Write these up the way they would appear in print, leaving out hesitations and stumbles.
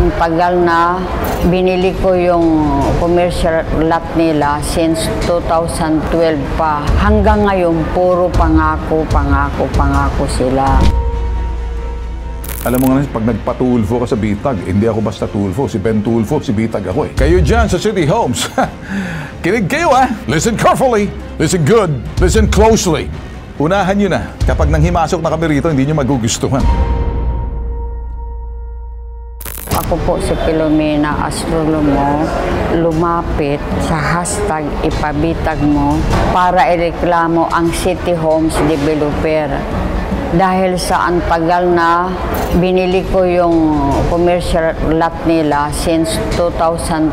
ang tagal na binili ko yung commercial lot nila since 2012 pa. Hanggang ngayon, puro pangako, pangako, pangako sila. Alam mo nga, pag nagpatulfo ka sa Bitag, hindi ako basta tulfo. Si Ben Tulfo, si Bitag ako eh. Kayo dyan sa City Homes. Kinig kayo ah. Listen carefully. Listen good. Listen closely. Unahan nyo na. Kapag nang himasok na kami rito, hindi nyo magugustuhan. Ako po si Filomena Astronomo, lumapit sa hashtag ipabitag mo para ireklamo ang City Homes Developer. Dahil sa ang tagal na binili ko yung commercial lot nila since 2012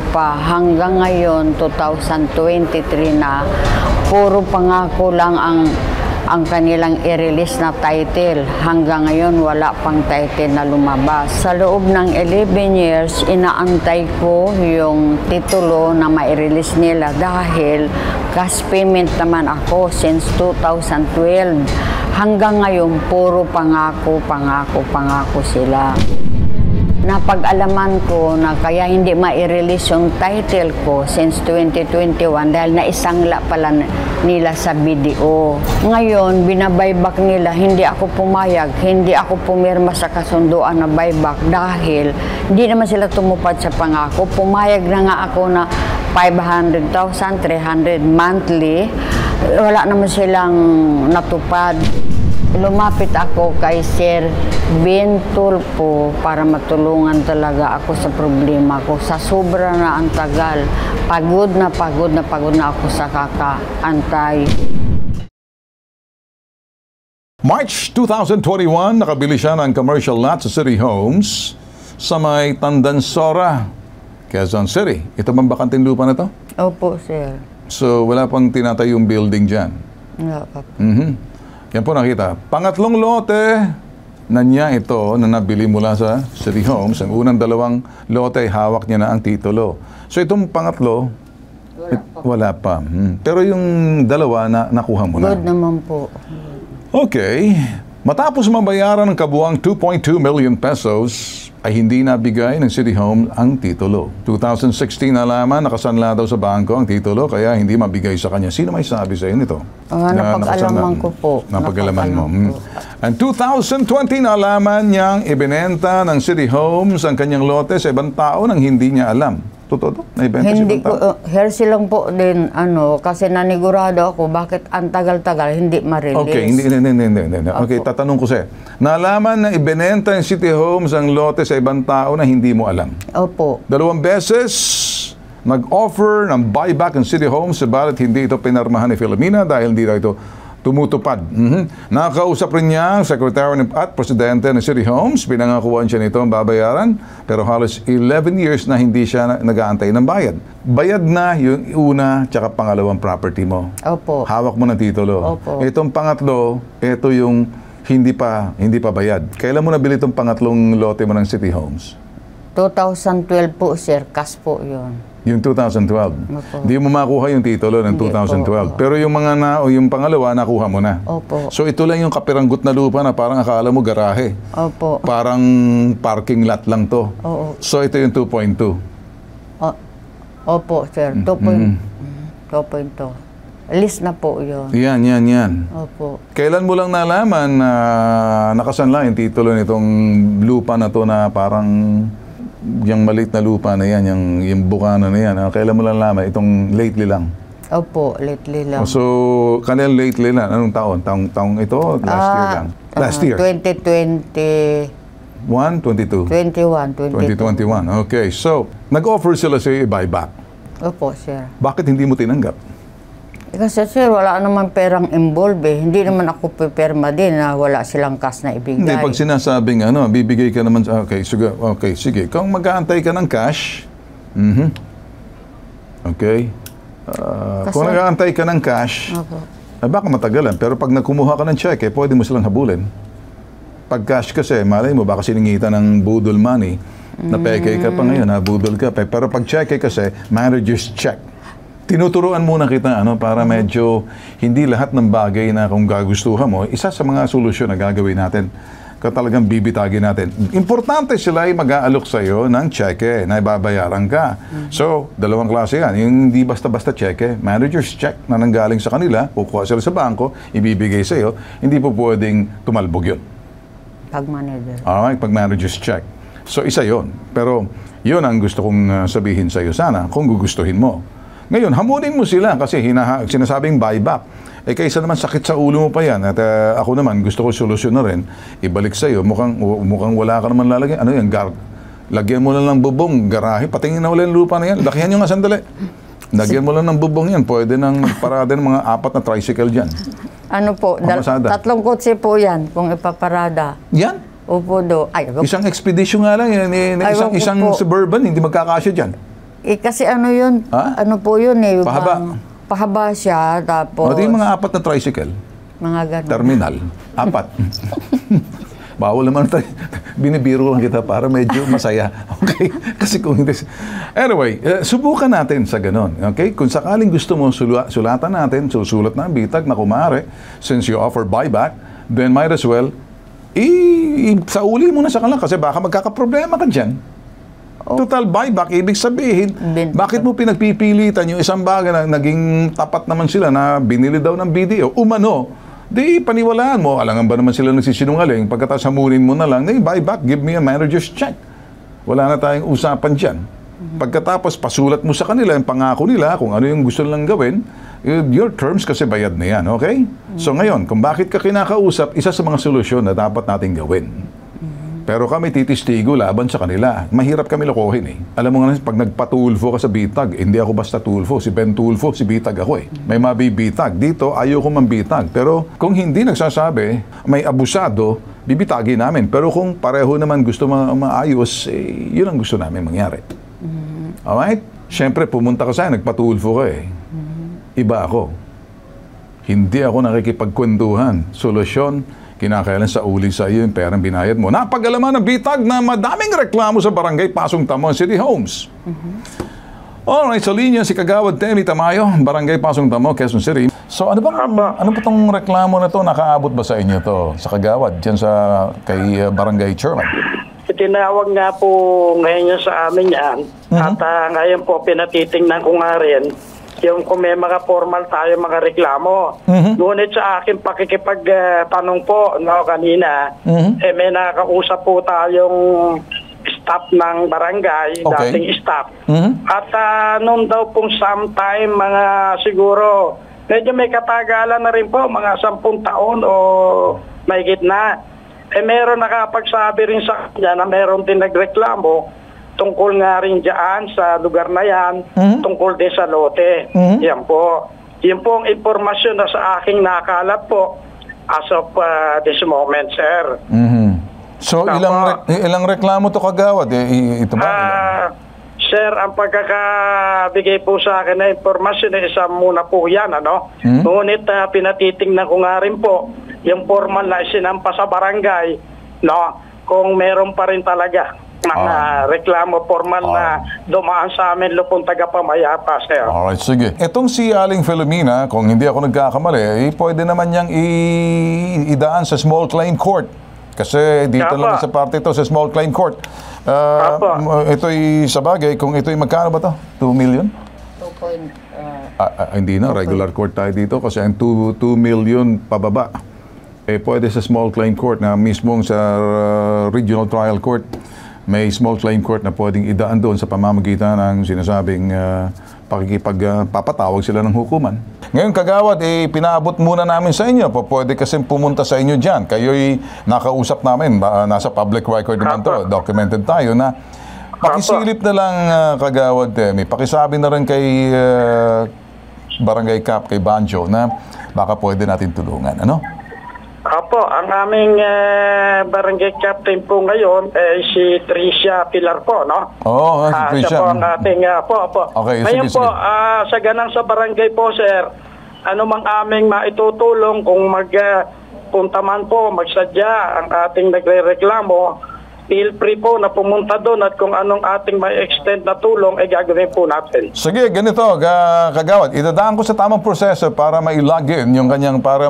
pa hanggang ngayon 2023 na, puro pangako lang ang kanilang i-release na title. Hanggang ngayon wala pang title na lumabas. Sa loob ng 11 years, inaantay ko yung titulo na ma-release nila dahil cash payment naman ako since 2012. Hanggang ngayon, puro pangako, pangako, pangako sila. Napag-alaman ko na kaya hindi ma-release yung title ko since 2021 dahil naisangla pala nila sa BDO. Ngayon, binabayback nila, hindi ako pumayag, hindi ako pumirma sa kasunduan na buyback dahil hindi naman sila tumupad sa pangako. Pumayag na nga ako na 500,000, 300 monthly. Wala naman silang natupad. Lumapit ako kay Sir Ben Tulfo para matulungan talaga ako sa problema ko. Sa sobra na ang tagal, pagod na ako sa kakaantay. March 2021, nakabili siya ng commercial lot sa City Homes sa may Tandansora, Quezon City. Ito bang bakanting lupa na to? Opo, sir. So, wala pang tinatayong building dyan? Wala pa. Yan po nakita. Pangatlong lote na niya ito na nabili mula sa City Homes. Ang unang dalawang lote, hawak niya na ang titulo. So itong pangatlo, wala pa. Pero yung dalawa, nakuha mo na. Good naman po. Okay. Matapos mabayaran ng kabuang 2.2 million pesos, ay hindi nabigay ng City Home ang titulo. 2016 nalaman, nakasanla daw sa bangko ang titulo, kaya hindi mabigay sa kanya. Sino may sabi sa iyo nito? Napag-alaman ko po. Napag-alaman mo. And 2020 nalaman niyang ibinenta ng City Homes ang kanyang lote sa ibang tao nang hindi niya alam. Totoo? Naibenta sa ibang tao? Hearsay lang po din, kasi nanigurado ako, bakit ang tagal-tagal hindi ma-release. Okay, hindi. Okay, tatanong ko sa'yo. Nalaman na ibinenta ng City Homes ang lote sa ibang tao na hindi mo alam. Opo. 2 beses, nag-offer ng buyback ng City Homes, sabalit hindi ito pinarmahan ni Filomena dahil hindi daw ito tumutupad. Nakakausap rin niya ang Secretary at Presidente ng City Homes. Pinangakuan siya nito ang babayaran, pero halos 11 years na hindi siya nag-aantay ng bayad. Bayad na yung una tsaka pangalawang property mo. Opo. Hawak mo ng titulo. Opo. Itong pangatlo, ito yung hindi pa bayad. Kailan mo nabili itong pangatlong lote mo ng City Homes? 2012 po, sir. Cash po yun. Yung 2012. Hindi mo makuha yung titulo ng 2012. Pero yung yung pangalawa, nakuha mo na. Opo. So ito lang yung kapiranggut na lupa na parang akala mo garahe. Opo. Parang parking lot lang to. Oo. So ito yung 2.2. Opo, sir. 2.2. List na po yun. Yan. Opo. Kailan mo lang nalaman na nakasanla yung titulo nitong lupa na to na parang yung maliit na lupa na yan, yung bukana na yan, kailan mo lang nalaman? Itong lately lang? Opo, lately lang. So, kailan lately lang? Anong taon? Taong ito? Last year lang? Last year? 2020. 22? 2021. Okay. So, nag-offer sila sa i-buyback. Opo, sir. Bakit hindi mo tinanggap? Kasi sir, wala naman perang involved eh. Hindi naman ako pipirma din na wala silang cash na ibigay. Hindi, pag sinasabing bibigay ka naman, okay, sige. Kung mag-aantay ka ng cash, okay. Kung nag-aantay ka ng cash, baka matagalan. Pero pag nagkumuha ka ng check, pwede mo silang habulin. Pag cash kasi, malay mo, baka siningitan ng budol money, na peke ka pa ngayon, budol ka pa. Pero pag check kasi, manager's check. Tinuturuan muna kita para medyo hindi lahat ng bagay na kung gagustuhan mo, isa sa mga solusyon na gagawin natin talagang bibitagin natin. Importante sila ay mag-aalok sa'yo ng cheque na ibabayaran ka. So, dalawang klase yan. Yung hindi basta-basta cheque, manager's check na nanggaling sa kanila, kukuha sila sa bangko, ibibigay sa'yo, hindi po pwedeng tumalbog yun. Pag manager. Alright, pag manager's check. So, isa yon. Pero, yun ang gusto kong sabihin sa'yo sana, kung gugustuhin mo. Ngayon, hamunin mo sila kasi sinasabing buyback. Kaysa naman sakit sa ulo mo pa yan. At ako naman, gusto ko solusyon na rin. Ibalik sa'yo, mukhang wala ka naman lalagyan. Ano yan, lagyan mo lang ng bubong, garahe, patingin na wala yung lupa na yan. Lakihan nyo nga sandali. Lagyan mo lang ng bubong yan. Pwede nang parada ng mga 4 na tricycle dyan. Ano po, 3 kotse po yan kung ipaparada. Yan? Opo do. Isang expedition nga lang yan. Isang suburban, hindi magkakasya dyan. Kasi ano yun? Ha? Ano po yun eh? Pahaba. Pahaba siya, tapos... Yung mga 4 na tricycle. Mga ganun. Terminal. 4. Bawal naman tayo. Binibiro lang kita para medyo masaya. Okay? Kasi kung hindi... Anyway, subukan natin sa ganun. Okay? Kung sakaling gusto mo, sulatan natin, susulat na ang bitag na kumare, since you offer buyback, then might as well, sauli mo na sa kanila kasi baka magkakaproblema ka dyan. Total buyback, ibig sabihin, bakit mo pinagpipilitan yung isang bagay na naging tapat naman sila na binili daw ng BDO, umano, di paniwalaan mo, alangan ba naman sila nagsisinungaling, pagkatapos hamunin mo na lang, buyback, give me a manager's check. Wala na tayong usapan dyan. Pagkatapos, pasulat mo sa kanila, yung pangako nila, kung ano yung gusto nilang gawin, your terms kasi bayad na yan, okay? So ngayon, kung bakit ka kinakausap, isa sa mga solusyon na dapat natin gawin. Pero kami titistigo laban sa kanila. Mahirap kami lokohin eh. Alam mo nga, pag nagpatulfo ka sa bitag, hindi ako basta tulfo. Si Ben Tulfo, si bitag ako eh. May mabibitag. Dito, ayaw ko mambitag. Pero kung hindi nagsasabi, may abusado, bibitagin namin. Pero kung pareho naman gusto maayos, yun ang gusto namin mangyari. Alright? Siyempre, pumunta ka sa'yo, nagpatulfo ka eh. Iba ako. Hindi ako nakikipagkwentuhan. Solusyon, kinakailan sa uli sa iyo yung perang binayad mo. Napag-alaman ng bitag na madaming reklamo sa barangay Pasong Tamo, City Homes. Alright, sa linya si Kagawad Temi Tamayo, barangay Pasong Tamo, Quezon City. So ano ba itong reklamo na to? Nakaabot ba sa inyo to sa Kagawad, dyan kay barangay chairman? Tinawag nga po ngayon sa amin yan. At ngayon po pinatitingnan ko nga rin yung kung may mga formal tayo mga reklamo. Ngunit sa akin pakikipagtanong po kanina, may nakakausap po tayong staff ng barangay, dating staff. At noon daw pong sometime, mga siguro, medyo may katagalan na rin po, mga 10 taon o mahigit na. Meron nakapagsabi rin sa kanya na meron din nagreklamo tungkol nga rin dyan sa lugar na yan, tungkol din sa lote. Yan po. Yan po ang impormasyon na sa aking nakalap po as of this moment, sir. So, ilang reklamo to Kagawad? Ito ba? Sir, ang pagkakabigay po sa akin na impormasyon, isa muna po yan, ano? Ngunit pinatitingnan ko nga rin po yung formal na isinampa sa barangay, no? Kung meron pa rin talaga mga reklamo formal na dumaan sa amin lupong taga-pamayapa, sir. Alright, sige. Itong si Aling Filomena, kung hindi ako nagkakamali, pwede naman niyang idaan sa small claim court. Kasi dito lang sa parte ito, sa small claim court. Ito'y sa bagay, kung ito'y magkano ba to? 2 million? 2 hindi na, regular court tayo dito kasi ang 2 million pababa. Pwede sa small claim court na mismong sa regional trial court. May small claim court na pwedeng idaan doon sa pamamagitan ng sinasabing papatawag sila ng hukuman. Ngayon, Kagawad, pinaabot muna namin sa inyo. Pwede kasi pumunta sa inyo dyan. Kayo'y nakausap namin. Nasa public record naman to. Documented tayo na pakisilip na lang, Kagawad Temi. Pakisabi na rin kay Barangay Cap, kay Banjo, na baka pwede natin tulungan. Ano? Apo, ang aming barangay captain po ngayon si Tricia Pilar po, no? Oo, si Tricia. Siya po ang ating Okay, ngayon sige. po, sa ganang sa barangay po, sir, ano mang aming maitutulong kung punta man po, magsadya ang ating nagre-reklamo feel free po na pumunta doon at kung anong ating may extend na tulong ay gagawin po natin. Sige, ganito, Kagawad. Idadaan ko sa tamang proseso para mailagin yung kanyang, para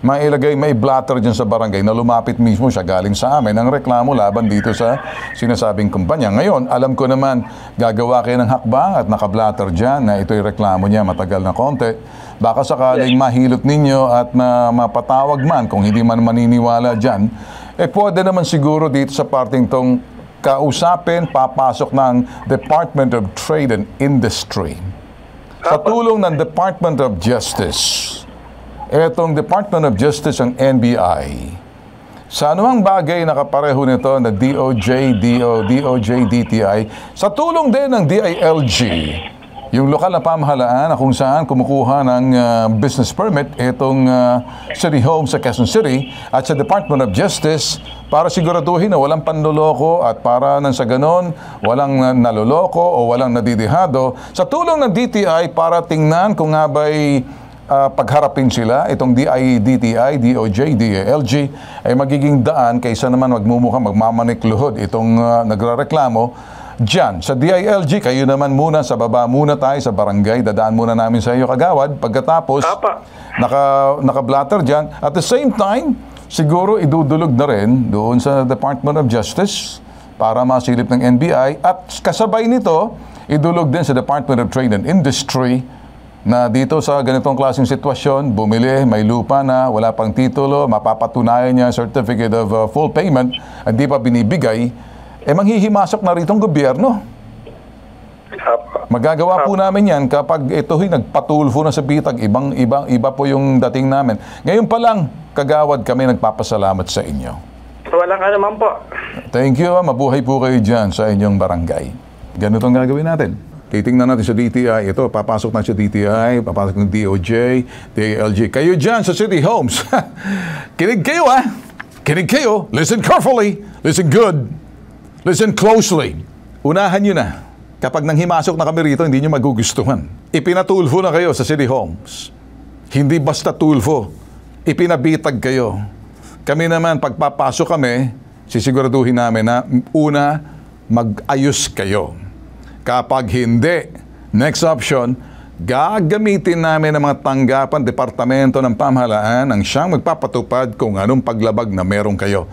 mailagay, may blatter dyan sa barangay na lumapit mismo siya galing sa amin ang reklamo laban dito sa sinasabing kumpanya. Ngayon, alam ko naman, gagawa kayo ng hakbang at nakablatter dyan na ito'y reklamo niya matagal na konti. Baka sakaling mahilot ninyo at mapatawag man kung hindi man maniniwala dyan, pwede naman siguro dito sa parting tong kausapin, papasok ng Department of Trade and Industry. Sa tulong ng Department of Justice, etong Department of Justice ang NBI, sa anumang bagay na kapareho nito na DOJ, DTI, sa tulong din ng DILG, yung lokal na pamahalaan na kung saan kumukuha ng business permit itong City Home sa Quezon City at sa Department of Justice para siguraduhin na walang panloloko at para nang sa ganon walang naloloko o walang nadidihado. Sa tulong ng DTI para tingnan kung nga ba'y pagharapin sila, itong DTI, DOJ, DILG ay magiging daan kaysa naman magmamanikluhod itong nagrareklamo. Diyan, sa DILG, kayo naman muna, sa baba muna tayo sa barangay, dadaan muna namin sa iyo, Kagawad. Pagkatapos, naka-blatter dyan. At the same time, siguro idudulog na rin doon sa Department of Justice para masilip ng NBI. At kasabay nito, idulog din sa Department of Trade and Industry na dito sa ganitong klaseng sitwasyon, bumili, may lupa na, wala pang titulo, mapapatunayan niya certificate of full payment at di pa binibigay, manghihimasok na ritong gobyerno. Magagawa po namin yan kapag ito'y nagpatulfo na sa bitag, iba po yung dating namin. Ngayon pa lang, Kagawad, kami nagpapasalamat sa inyo. Walang ano man po. Thank you, mabuhay po kayo dyan sa inyong barangay. Ganito ang gagawin natin. Titingnan natin sa DTI. Ito, papasok na sa DTI, papasok ng DOJ, DILG. Kayo dyan sa City Homes. Kinig kayo, ha? Kinig kayo. Listen carefully. Listen good. Listen closely. Unahan nyo na. Kapag nanghimasok na kami rito, hindi nyo magugustuhan. Ipinatulfo na kayo sa City Homes. Hindi basta tulfo. Ipinabitag kayo. Kami naman, pagpapasok kami, sisiguraduhin namin na una, mag-ayos kayo. Kapag hindi, next option, gagamitin namin ang mga tanggapan, departamento ng pamahalaan ang siyang magpapatupad kung anong paglabag na meron kayo.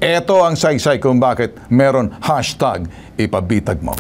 Ito ang saysay kung bakit meron hashtag ipabitag mo.